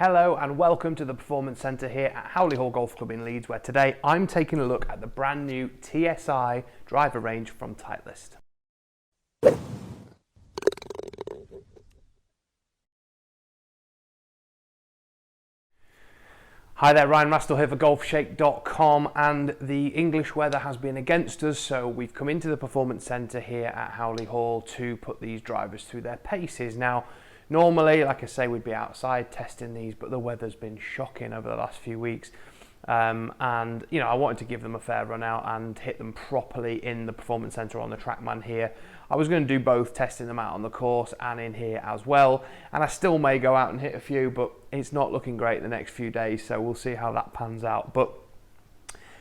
Hello and welcome to the Performance Centre here at Howley Hall Golf Club in Leeds, where today I'm taking a look at the brand new TSi driver range from Titleist. Hi there, Ryan Rastall here for Golfshake.com, and the English weather has been against us, so we've come into the Performance Centre here at Howley Hall to put these drivers through their paces. Now, normally, like I say, we'd be outside testing these, but the weather's been shocking over the last few weeks. And, you know, I wanted to give them a fair run out and hit them properly in the Performance Centre on the TrackMan here. I was going to do both, testing them out on the course and in here as well. And I still may go out and hit a few, but it's not looking great the next few days, so we'll see how that pans out. But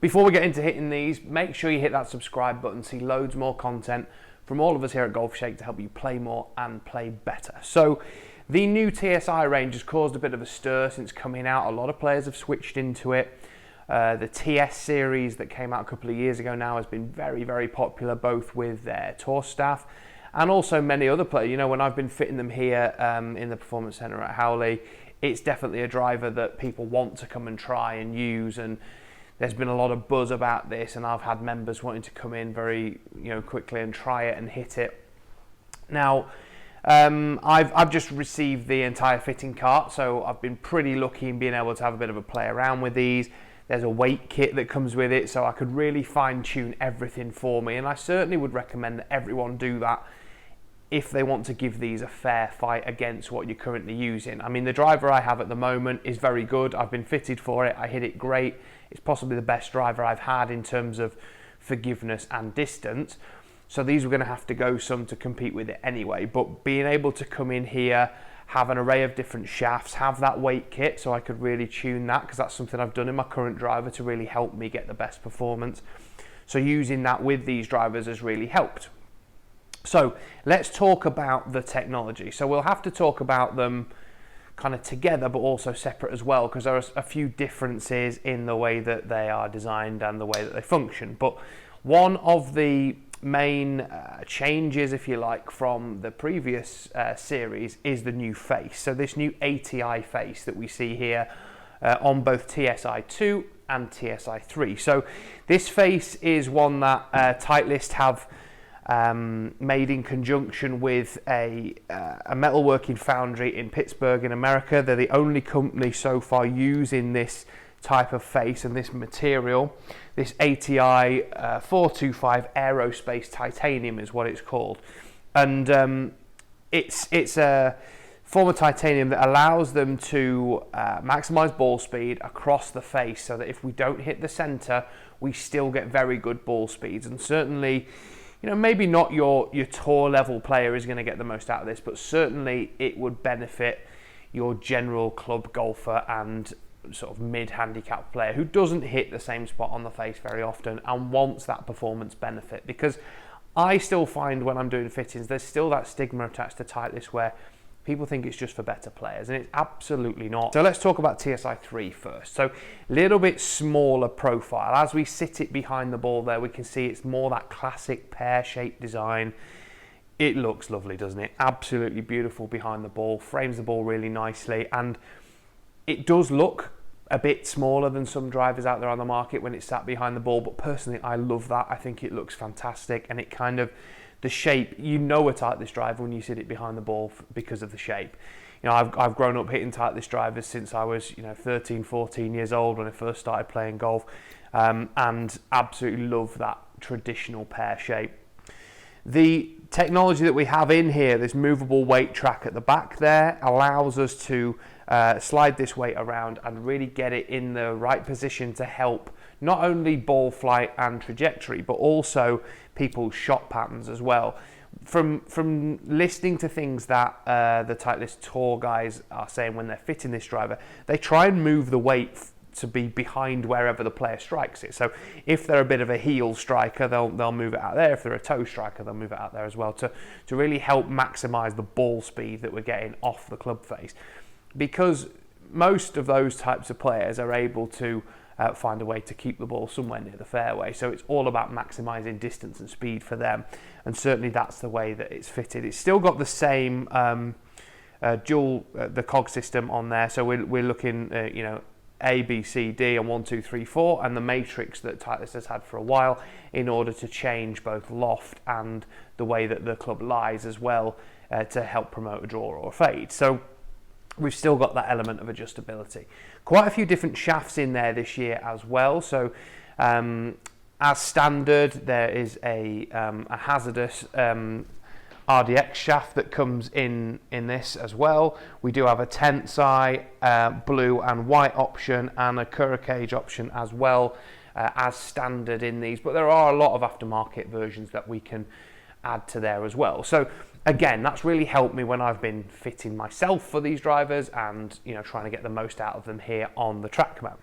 before we get into hitting these, make sure you hit that subscribe button, see loads more content from all of us here at Golfshake to help you play more and play better. So the new TSi range has caused a bit of a stir since coming out. A lot of players have switched into it. The TS series that came out a couple of years ago now has been very, very popular, both with their tour staff and also many other players. You know, when I've been fitting them here in the Performance Centre at Howley, it's definitely a driver that people want to come and try and use, and there's been a lot of buzz about this, and I've had members wanting to come in very, quickly and try it and hit it. Now, I've just received the entire fitting cart, so I've been pretty lucky in being able to have a bit of a play around with these. There's a weight kit that comes with it, so I could really fine tune everything for me, and I certainly would recommend that everyone do that if they want to give these a fair fight against what you're currently using. I mean, the driver I have at the moment is very good. I've been fitted for it. I hit it great. It's possibly the best driver I've had in terms of forgiveness and distance. So these were going to have to go some to compete with it anyway. But being able to come in here, have an array of different shafts, have that weight kit so I could really tune that, because that's something I've done in my current driver to really help me get the best performance. So using that with these drivers has really helped. So let's talk about the technology. So we'll have to talk about them kind of together, but also separate as well, because there are a few differences in the way that they are designed and the way that they function. But one of the main changes, if you like, from the previous series is the new face. So this new ATI face that we see here on both TSi2 and TSi3. So this face is one that Titleist have made in conjunction with a metalworking foundry in Pittsburgh in America. They're the only company so far using this type of face and this material. This ATI 425 Aerospace Titanium is what it's called, and it's a form of titanium that allows them to maximize ball speed across the face, so that if we don't hit the center, we still get very good ball speeds. And certainly, maybe not your tour level player is going to get the most out of this, but certainly it would benefit your general club golfer and sort of mid-handicap player who doesn't hit the same spot on the face very often and wants that performance benefit. Because I still find when I'm doing fittings, there's still that stigma attached to Titleist where people think it's just for better players, and it's absolutely not. So let's talk about TSi3 first. So a little bit smaller profile. As we sit it behind the ball there, we can see it's more that classic pear-shaped design. It looks lovely, doesn't it? Absolutely beautiful behind the ball, frames the ball really nicely, and it does look a bit smaller than some drivers out there on the market when it's sat behind the ball, but personally I love that. I think it looks fantastic, and it kind of, the shape, a Titleist driver when you sit it behind the ball because of the shape. I've grown up hitting Titleist drivers since I was 13, 14 years old when I first started playing golf, and absolutely love that traditional pear shape. The technology that we have in here, this movable weight track at the back there, allows us to slide this weight around and really get it in the right position to help not only ball flight and trajectory, but also people's shot patterns as well. From listening to things that the Titleist Tour guys are saying when they're fitting this driver, they try and move the weight to be behind wherever the player strikes it. So if they're a bit of a heel striker, they'll move it out there. If they're a toe striker, they'll move it out there as well to really help maximize the ball speed that we're getting off the club face. Because most of those types of players are able to find a way to keep the ball somewhere near the fairway. So it's all about maximizing distance and speed for them. And certainly that's the way that it's fitted. It's still got the same dual the cog system on there, so we're looking you know, A, B, C, D, and 1, 2, 3, 4, and the matrix that Titleist has had for a while, in order to change both loft and the way that the club lies as well, to help promote a draw or a fade. So we've still got that element of adjustability. Quite a few different shafts in there this year as well. So as standard, there is a hazardous RDX shaft that comes in this as well. We do have a TSi blue and white option, and a Cura cage option as well, as standard in these, but there are a lot of aftermarket versions that we can add to there as well. So again, that's really helped me when I've been fitting myself for these drivers, and you know, trying to get the most out of them here on the TrackMan.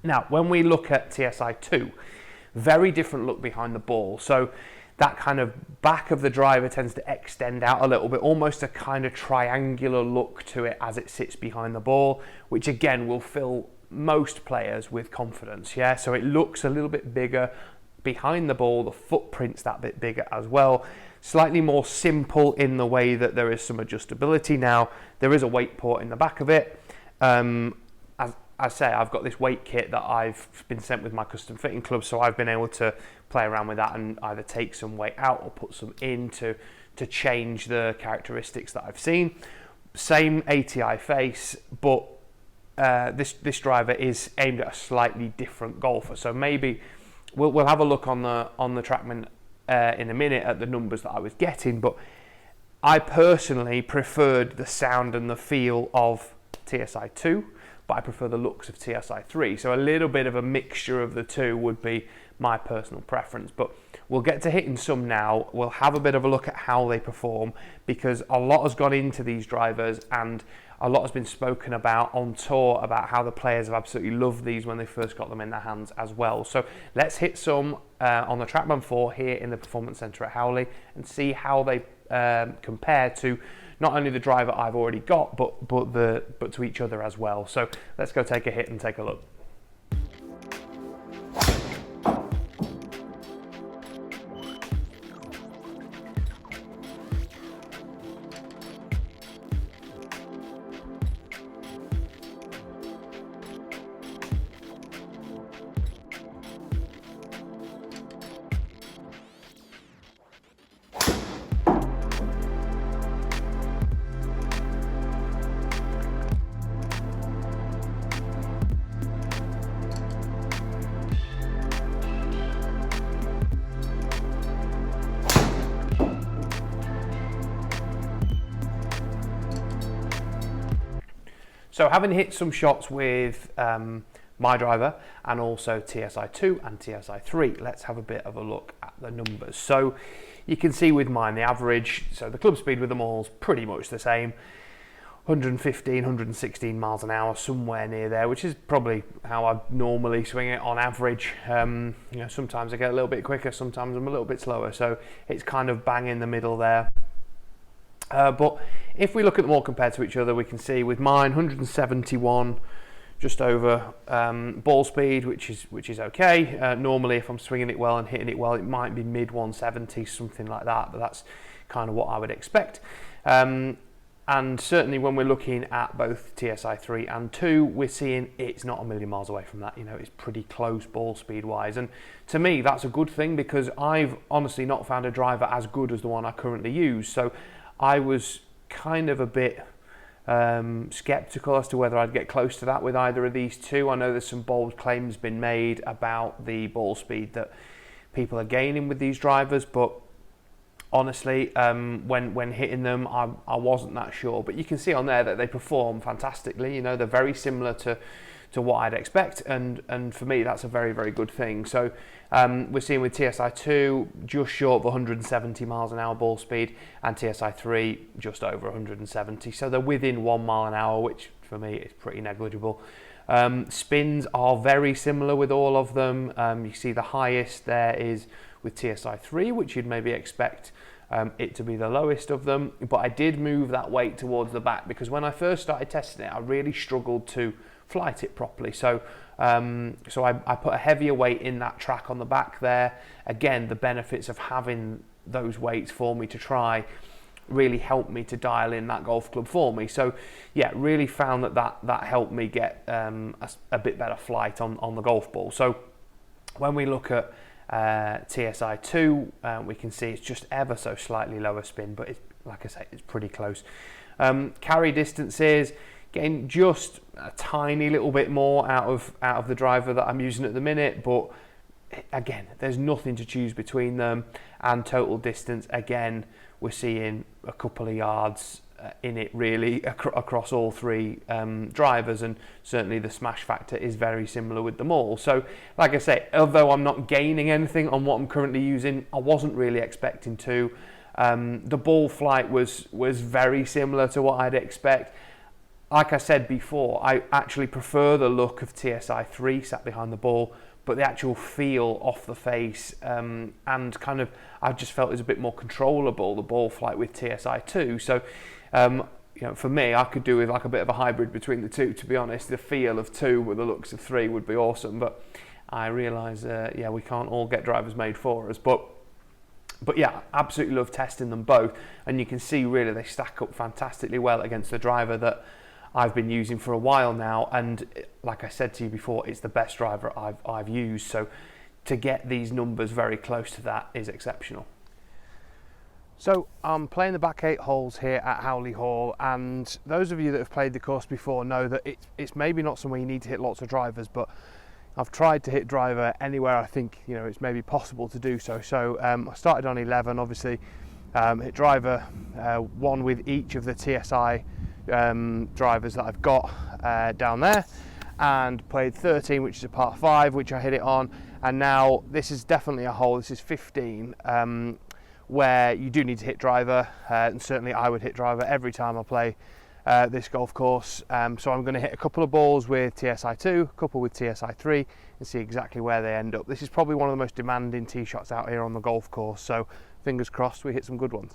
Now, when we look at TSi2, very different look behind the ball. So that kind of back of the driver tends to extend out a little bit, almost a kind of triangular look to it as it sits behind the ball, which again will fill most players with confidence. Yeah, so it looks a little bit bigger behind the ball, the footprint's that bit bigger as well. Slightly more simple in the way that there is some adjustability. Now, there is a weight port in the back of it. As I say, I've got this weight kit that I've been sent with my custom fitting club, so I've been able to play around with that and either take some weight out or put some in to change the characteristics that I've seen. Same ATI face, but this driver is aimed at a slightly different golfer. So maybe we'll have a look on the TrackMan in a minute at the numbers that I was getting, but I personally preferred the sound and the feel of TSi2, but I prefer the looks of TSi3. So a little bit of a mixture of the two would be my personal preference, but we'll get to hitting some now. We'll have a bit of a look at how they perform, because a lot has gone into these drivers and a lot has been spoken about on tour about how the players have absolutely loved these when they first got them in their hands as well. So let's hit some on the TrackMan 4 here in the Performance Centre at Howley and see how they compare to not only the driver I've already got, but to each other as well. So let's go take a hit and take a look. So having hit some shots with my driver and also TSi2 and TSi3, let's have a bit of a look at the numbers. So you can see with mine, the average, so the club speed with them all is pretty much the same, 115, 116 miles an hour, somewhere near there, which is probably how I normally swing it on average. You know, sometimes I get a little bit quicker, sometimes I'm a little bit slower, so it's kind of bang in the middle there. But if we look at them all compared to each other, we can see with mine 171 just over ball speed, which is okay. Normally if I'm swinging it well and hitting it well, it might be mid 170s, something like that, but that's kind of what I would expect. And certainly when we're looking at both TSi3 and 2, we're seeing it's not a million miles away from that. You know, it's pretty close ball speed wise, and to me that's a good thing, because I've honestly not found a driver as good as the one I currently use. So I was kind of a bit skeptical as to whether I'd get close to that with either of these two. I know there's some bold claims been made about the ball speed that people are gaining with these drivers, but honestly, when hitting them, I wasn't that sure. But you can see on there that they perform fantastically. You know, they're very similar to what I'd expect, and for me that's a very, very good thing. So we're seeing with TSi2 just short of 170 miles an hour ball speed, and TSi3 just over 170, so they're within 1 mile an hour, which for me is pretty negligible. Spins are very similar with all of them. You see the highest there is with TSi3, which you'd maybe expect it to be the lowest of them, but I did move that weight towards the back, because when I first started testing it I really struggled to flight it properly. So I put a heavier weight in that track on the back there. Again, the benefits of having those weights for me to try really helped me to dial in that golf club for me. So yeah, really found that helped me get a bit better flight on the golf ball. So when we look at TSi2, we can see it's just ever so slightly lower spin, but it's, like I say, it's pretty close. Carry distances, getting just a tiny little bit more out of the driver that I'm using at the minute, but again, there's nothing to choose between them. And total distance, again, we're seeing a couple of yards in it really across all three drivers, and certainly the smash factor is very similar with them all. So like I say, although I'm not gaining anything on what I'm currently using, I wasn't really expecting to. The ball flight was very similar to what I'd expect. Like I said before, I actually prefer the look of TSi3 sat behind the ball, but the actual feel off the face and kind of, I just felt it was a bit more controllable, the ball flight with TSi2. So you know, for me, I could do with like a bit of a hybrid between the two, to be honest. The feel of 2 with the looks of 3 would be awesome, but I realise yeah, we can't all get drivers made for us. But yeah, absolutely love testing them both, and you can see really they stack up fantastically well against the driver that I've been using for a while now, and like I said to you before, it's the best driver I've used. So to get these numbers very close to that is exceptional. So I'm playing the back 8 holes here at Howley Hall, and those of you that have played the course before know that it's maybe not somewhere you need to hit lots of drivers, but I've tried to hit driver anywhere I think, you know, it's maybe possible to do so. So I started on 11, obviously, hit driver 1 with each of the TSi drivers that I've got down there, and played 13, which is a par 5, which I hit it on. And now this is definitely a hole, this is 15, where you do need to hit driver, and certainly I would hit driver every time I play this golf course. So I'm going to hit a couple of balls with TSi2, a couple with TSi3, and see exactly where they end up. This is probably one of the most demanding tee shots out here on the golf course, so fingers crossed we hit some good ones.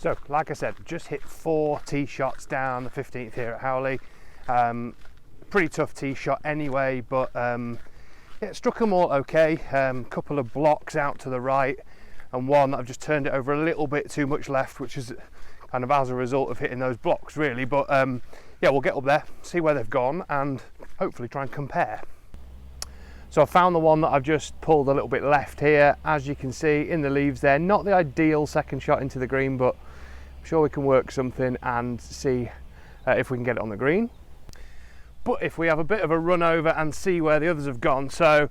So, like I said, just hit 4 tee shots down the 15th here at Howley. Pretty tough tee shot anyway, but yeah, struck them all okay. Couple of blocks out to the right, and one that I've just turned it over a little bit too much left, which is kind of as a result of hitting those blocks, really. But yeah, we'll get up there, see where they've gone, and hopefully try and compare. So I found the one that I've just pulled a little bit left here. As you can see in the leaves there, not the ideal second shot into the green, but I'm sure we can work something and see if we can get it on the green. But if we have a bit of a run over and see where the others have gone, so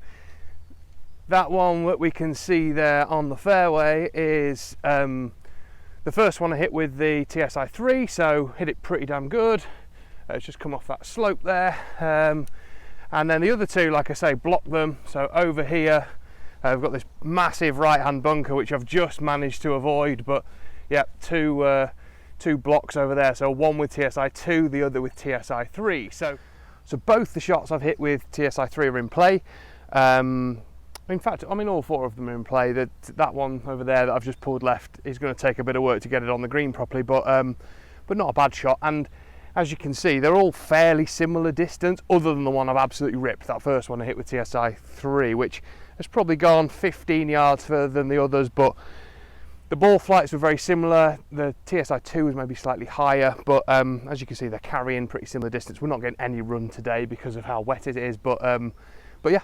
that one that we can see there on the fairway is the first one I hit with the TSi3, so hit it pretty damn good. It's just come off that slope there. And then the other two, like I say, blocked them. So over here, we've got this massive right-hand bunker, which I've just managed to avoid. But yeah, two blocks over there. So one with TSi2, the other with TSi3. So both the shots I've hit with TSi3 are in play. In fact, I mean, all 4 of them are in play. That one over there that I've just pulled left is going to take a bit of work to get it on the green properly, but not a bad shot. And as you can see, they're all fairly similar distance, other than the one I've absolutely ripped, that first one I hit with TSi3, which has probably gone 15 yards further than the others, but the ball flights were very similar. The TSi2 was maybe slightly higher, but as you can see, they're carrying pretty similar distance. We're not getting any run today because of how wet it is, but yeah.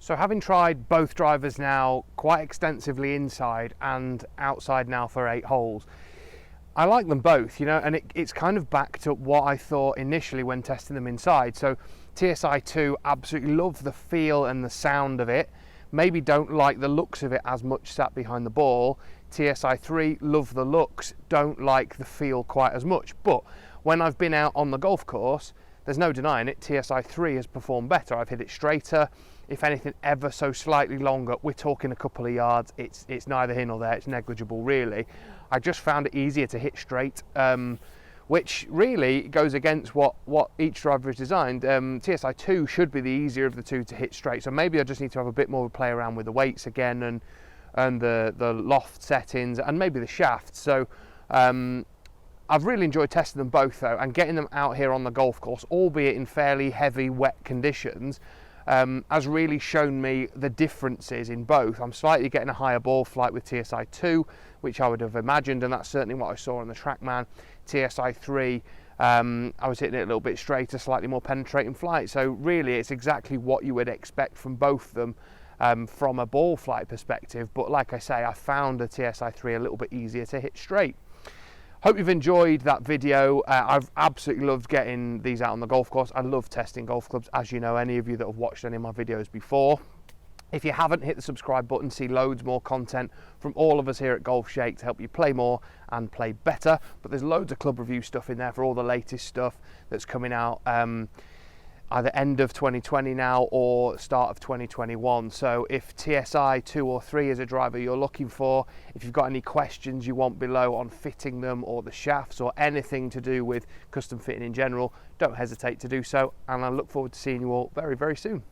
So having tried both drivers now quite extensively inside and outside now for 8 holes, I like them both, you know, and it's kind of back to what I thought initially when testing them inside. So TSi2, absolutely love the feel and the sound of it. Maybe don't like the looks of it as much sat behind the ball. TSi3, love the looks, don't like the feel quite as much. But when I've been out on the golf course, there's no denying it, TSi3 has performed better. I've hit it straighter, if anything ever so slightly longer. We're talking a couple of yards, it's neither here nor there, it's negligible really. I just found it easier to hit straight, which really goes against what each driver is designed. TSi2 should be the easier of the 2 to hit straight, so maybe I just need to have a bit more of a play around with the weights again and the loft settings and maybe the shaft. So I've really enjoyed testing them both though, and getting them out here on the golf course, albeit in fairly heavy wet conditions, has really shown me the differences in both. I'm slightly getting a higher ball flight with TSi2, which I would have imagined, and that's certainly what I saw on the TrackMan. TSi3, I was hitting it a little bit straighter, slightly more penetrating flight. So really it's exactly what you would expect from both of them from a ball flight perspective. But like I say, I found the TSi3 a little bit easier to hit straight. Hope you've enjoyed that video. I've absolutely loved getting these out on the golf course. I love testing golf clubs, as you know, any of you that have watched any of my videos before. If you haven't, hit the subscribe button, see loads more content from all of us here at Golfshake to help you play more and play better. But there's loads of club review stuff in there for all the latest stuff that's coming out either end of 2020 now or start of 2021. So if TSi2 or 3 is a driver you're looking for, if you've got any questions you want below on fitting them or the shafts or anything to do with custom fitting in general, don't hesitate to do so, and I look forward to seeing you all very, very soon.